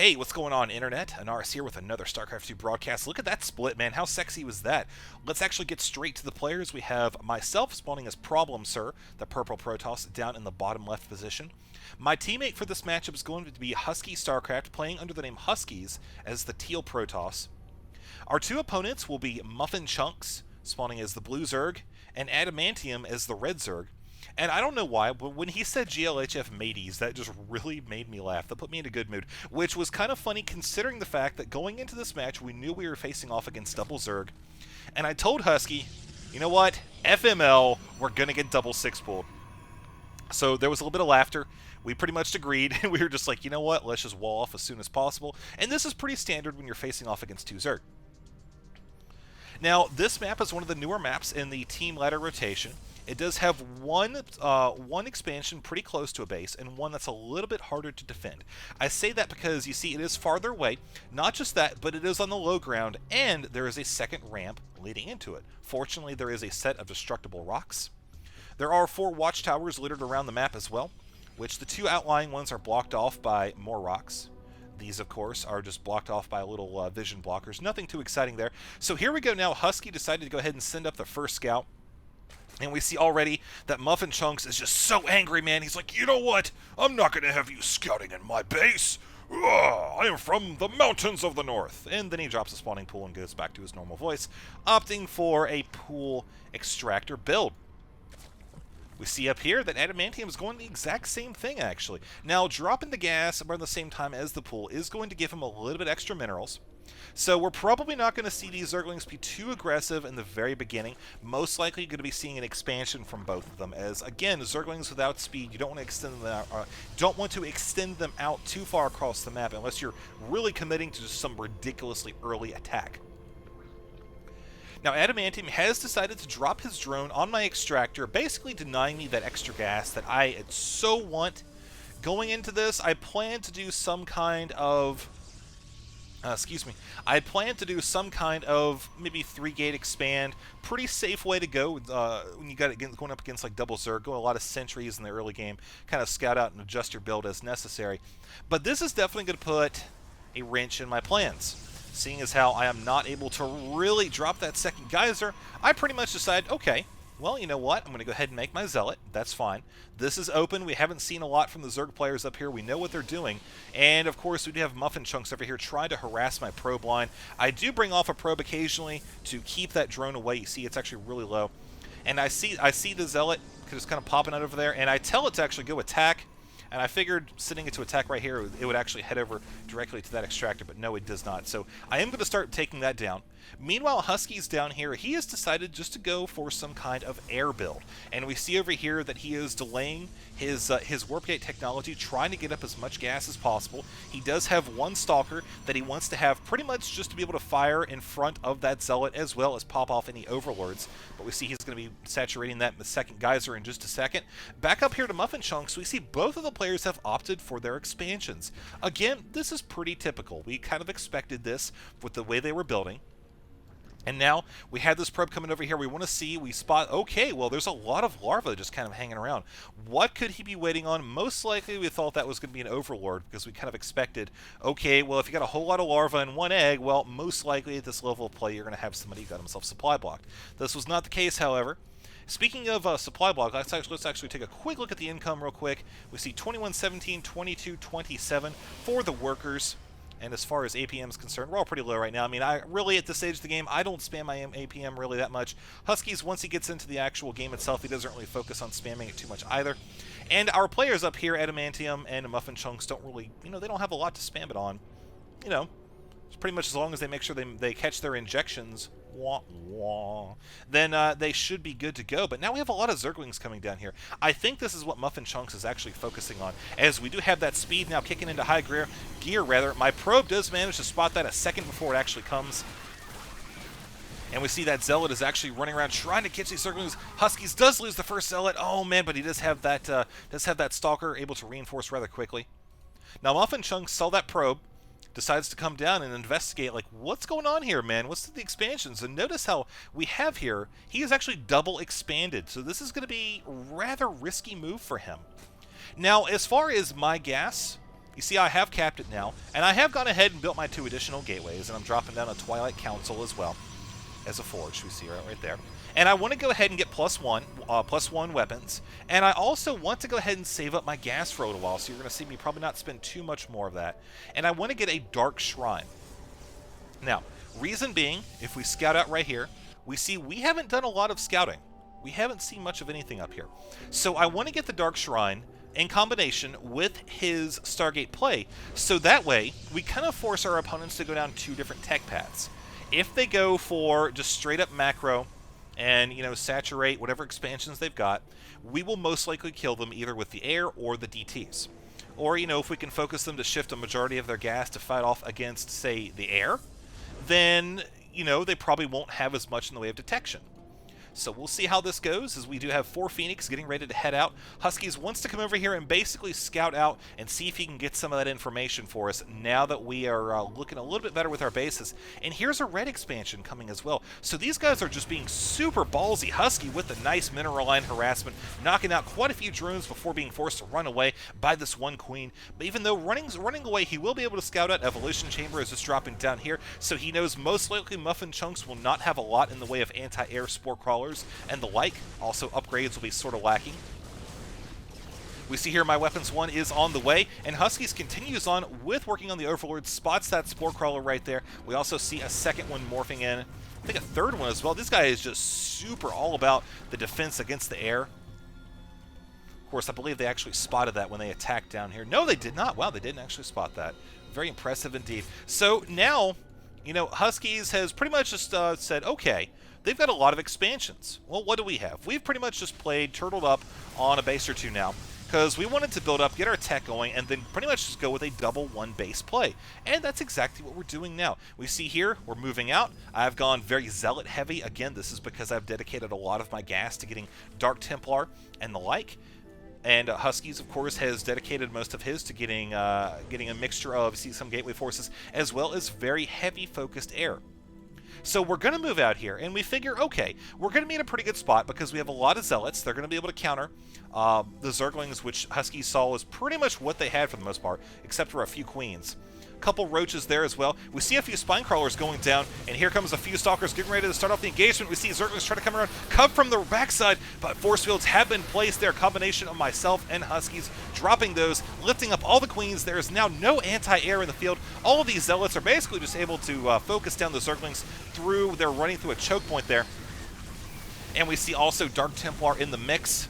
Hey, what's going on, Internet? Ahnaris here with another Starcraft 2 broadcast. Look at that split, man. How sexy was that? Let's actually get straight to the players. We have myself spawning as Problem Sir, the purple Protoss, down in the bottom left position. My teammate for this matchup is going to be Husky Starcraft, playing under the name Huskies as the teal Protoss. Our two opponents will be Muffin Chunks, spawning as the blue Zerg, and Adamantium as the red Zerg. And I don't know why, but when he said GLHF mateys, that just really made me laugh. That put me in a good mood, which was kind of funny considering the fact that going into this match, we knew we were facing off against double Zerg. And I told Husky, you know what? FML, we're going to get double six pulled. So there was a little bit of laughter. We pretty much agreed, and we were just like, you know what? Let's just wall off as soon as possible. And this is pretty standard when you're facing off against two Zerg. Now, this map is one of the newer maps in the team ladder rotation. It does have one expansion pretty close to a base, and one that's a little bit harder to defend. I say that because, you see, it is farther away. Not just that, but it is on the low ground, and there is a second ramp leading into it. Fortunately, there is a set of destructible rocks. There are 4 watchtowers littered around the map as well, which the 2 outlying ones are blocked off by more rocks. These, of course, are just blocked off by little vision blockers. Nothing too exciting there. So here we go now. Husky decided to go ahead and send up the first scout. And we see already that Muffin Chunks is just so angry, man. He's like, you know what? I'm not going to have you scouting in my base. Ugh, I am from the mountains of the north. And then he drops a spawning pool and goes back to his normal voice, opting for a pool extractor build. We see up here that Adamantium is going the exact same thing, actually. Now, dropping the gas around the same time as the pool is going to give him a little bit extra minerals. So we're probably not going to see these Zerglings be too aggressive in the very beginning. Most likely going to be seeing an expansion from both of them, as, again, Zerglings without speed, you don't want to extend them out too far across the map unless you're really committing to just some ridiculously early attack. Now, Adamantium has decided to drop his drone on my extractor, basically denying me that extra gas that I so want. Going into this, I plan to do some kind of... I plan to do some kind of maybe 3-gate expand. Pretty safe way to go when you got it going up against like double Zerg. Go a lot of sentries in the early game. Kind of scout out and adjust your build as necessary. But this is definitely going to put a wrench in my plans. Seeing as how I am not able to really drop that second geyser, I pretty much decided, okay, well, you know what? I'm going to go ahead and make my Zealot. That's fine. This is open. We haven't seen a lot from the Zerg players up here. We know what they're doing. And, of course, we do have Muffin Chunks over here trying to harass my probe line. I do bring off a probe occasionally to keep that drone away. You see, it's actually really low. And I see the Zealot just kind of popping out over there, and I tell it to actually go attack. And I figured sending it to attack right here, it would actually head over directly to that extractor, but no, it does not. So I am going to start taking that down. Meanwhile, Husky's down here. He has decided just to go for some kind of air build. And we see over here that he is delaying his warp gate technology, trying to get up as much gas as possible. He does have one stalker that he wants to have pretty much just to be able to fire in front of that Zealot as well as pop off any overlords. But we see he's going to be saturating that in the second geyser in just a second. Back up here to Muffin Chunks, we see both of the players have opted for their expansions. Again, this is pretty typical. We kind of expected this with the way they were building. And now we have this probe coming over here. We want to see, we spot, okay, well, there's a lot of larvae just kind of hanging around. What could he be waiting on? Most likely we thought that was going to be an overlord because we kind of expected, okay, well, if you got a whole lot of larvae in one egg, well, most likely at this level of play, you're going to have somebody who got himself supply blocked. This was not the case, however. Speaking of supply block, let's actually take a quick look at the income real quick. We see 2117, 2227 for the workers. And as far as APM is concerned, we're all pretty low right now. I mean, I really, at this stage of the game, I don't spam my APM really that much. Huskies, once he gets into the actual game itself, he doesn't really focus on spamming it too much either. And our players up here, Adamantium and Muffin Chunks, don't really, they don't have a lot to spam it on. It's pretty much as long as they make sure they catch their injections, then they should be good to go. But now we have a lot of Zerglings coming down here. I think this is what Muffin Chunks is actually focusing on, as we do have that speed now kicking into high gear. My probe does manage to spot that a second before it actually comes. And we see that Zealot is actually running around trying to catch these Zerglings. Huskies does lose the first Zealot. Oh man, but he does have that Stalker able to reinforce rather quickly. Now Muffin Chunks saw that probe, decides to come down and investigate, like, what's going on here, man? What's the expansions? And notice how we have here, he is actually double expanded. So this is going to be a rather risky move for him. Now, as far as my gas, You see, I have capped it now, and I have gone ahead and built my 2 additional gateways, and I'm dropping down a Twilight Council as well as a forge. We see right there. And I want to go ahead and get +1 weapons, and I also want to go ahead and save up my gas for a little while, so you're going to see me probably not spend too much more of that. And I want to get a Dark Shrine. Now, reason being, if we scout out right here, we see we haven't done a lot of scouting. We haven't seen much of anything up here. So I want to get the Dark Shrine in combination with his Stargate play, so that way we kind of force our opponents to go down 2 different tech paths. If they go for just straight up macro and, you know, saturate whatever expansions they've got, we will most likely kill them either with the air or the DTs. Or, you know, if we can focus them to shift a majority of their gas to fight off against, say, the air, then, you know, they probably won't have as much in the way of detection. So we'll see how this goes, as we do have 4 Phoenix getting ready to head out. Huskies wants to come over here and basically scout out and see if he can get some of that information for us now that we are looking a little bit better with our bases. And here's a red expansion coming as well. So these guys are just being super ballsy. Husky with a nice mineral line harassment, knocking out quite a few drones before being forced to run away by this 1 queen. But even though running away, he will be able to scout out. Evolution Chamber is just dropping down here, so he knows most likely Muffin Chunks will not have a lot in the way of anti-air spore crawlers and the like. Also, upgrades will be sort of lacking. We see here my weapons 1 is on the way, and Huskies continues on with working on the Overlord, spots that spore crawler right there. We also see a second one morphing in, I think a third one as well. This guy is just super all about the defense against the air. Of course, I believe they actually spotted that when they attacked down here. No, they did not. Wow, they didn't actually spot that. Very impressive indeed. So now, you know, Huskies has pretty much just said, okay, they've got a lot of expansions. Well, what do we have? We've pretty much just played turtled up on a base or 2 now, because we wanted to build up, get our tech going, and then pretty much just go with a double 1 base play. And that's exactly what we're doing now. We see here, we're moving out. I've gone very Zealot heavy. Again, this is because I've dedicated a lot of my gas to getting Dark Templar and the like. And Huskies, of course, has dedicated most of his to getting a mixture of some Gateway forces, as well as very heavy focused air. So we're going to move out here, and we figure, okay, we're going to be in a pretty good spot because we have a lot of Zealots. They're going to be able to counter the Zerglings, which Huskies saw was pretty much what they had for the most part, except for a few Queens. Couple roaches there as well. We see a few spine crawlers going down, and here comes a few stalkers getting ready to start off the engagement. We see Zerglings try to come around, come from the backside, but force fields have been placed there. Combination of myself and Huskies dropping those, lifting up all the queens. There is now no anti-air in the field. All of these zealots are basically just able to focus down the Zerglings through. They're running through a choke point there. And we see also Dark Templar in the mix,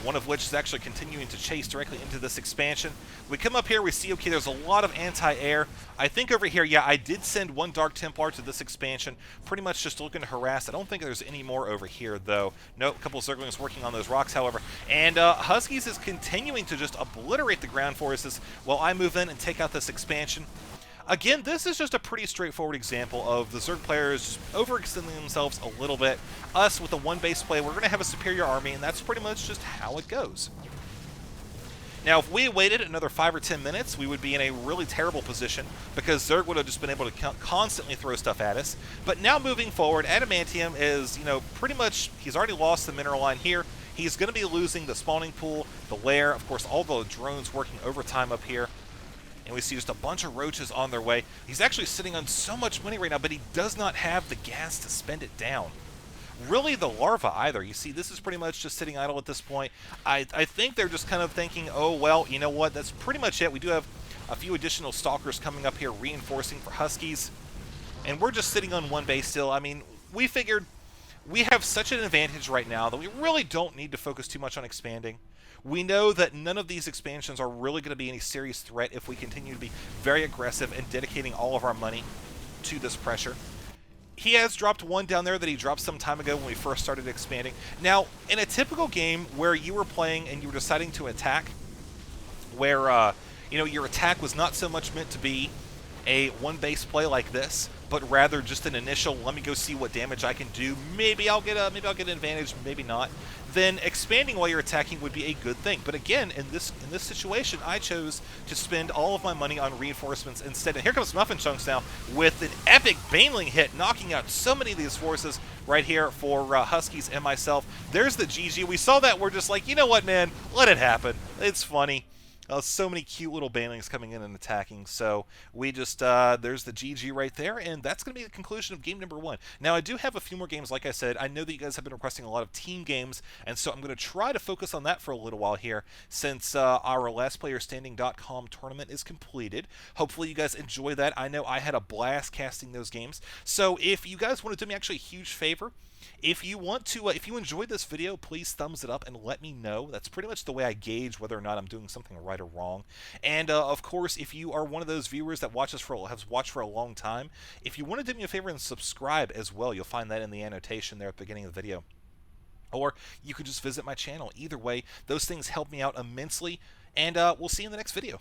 one of which is actually continuing to chase directly into this expansion. We come up here, we see, okay, there's a lot of anti-air. I think over here, yeah, I did send 1 Dark Templar to this expansion, pretty much just looking to harass. I don't think there's any more over here, though. Nope, a couple of Zerglings working on those rocks, however. And Huskies is continuing to just obliterate the ground forces while I move in and take out this expansion. Again, this is just a pretty straightforward example of the Zerg players overextending themselves a little bit. Us, with a 1 base play, we're going to have a superior army, and that's pretty much just how it goes. Now, if we waited another 5 or 10 minutes, we would be in a really terrible position because Zerg would have just been able to constantly throw stuff at us. But now moving forward, Adamantium is, you know, pretty much, he's already lost the mineral line here. He's going to be losing the spawning pool, the lair, of course, all the drones working overtime up here. And we see just a bunch of roaches on their way. He's actually sitting on so much money right now, but he does not have the gas to spend it down. Really, the larva either. You see, this is pretty much just sitting idle at this point. I think they're just kind of thinking, oh, well, you know what, that's pretty much it. We do have a few additional stalkers coming up here reinforcing for Huskies. And we're just sitting on 1 base still. I mean, we figured we have such an advantage right now that we really don't need to focus too much on expanding. We know that none of these expansions are really going to be any serious threat if we continue to be very aggressive and dedicating all of our money to this pressure. He has dropped 1 down there that he dropped some time ago when we first started expanding. Now, in a typical game where you were playing and you were deciding to attack, where you know, your attack was not so much meant to be a 1 base play like this, but rather just an initial, let me go see what damage I can do. Maybe I'll get an advantage, maybe not. Then expanding while you're attacking would be a good thing. But again, in this situation, I chose to spend all of my money on reinforcements instead. And here comes Muffin Chunks now with an epic Baneling hit, knocking out so many of these forces right here for Huskies and myself. There's the GG. We saw that. We're just like, you know what, man? Let it happen. It's funny. So many cute little banelings coming in and attacking. So we just there's the GG right there, and that's going to be the conclusion of game number 1. Now I do have a few more games. Like I said, I know that you guys have been requesting a lot of team games, and so I'm going to try to focus on that for a little while here, since our lastplayerstanding.com tournament is completed. Hopefully you guys enjoy that. I know I had a blast casting those games. So if you guys want to do me actually a huge favor, if you want to, if you enjoyed this video, please thumbs it up and let me know. That's pretty much the way I gauge whether or not I'm doing something right or wrong. And of course, if you are one of those viewers that has watched for a long time, if you want to do me a favor and subscribe as well, you'll find that in the annotation there at the beginning of the video. Or you could just visit my channel. Either way, those things help me out immensely. And we'll see you in the next video.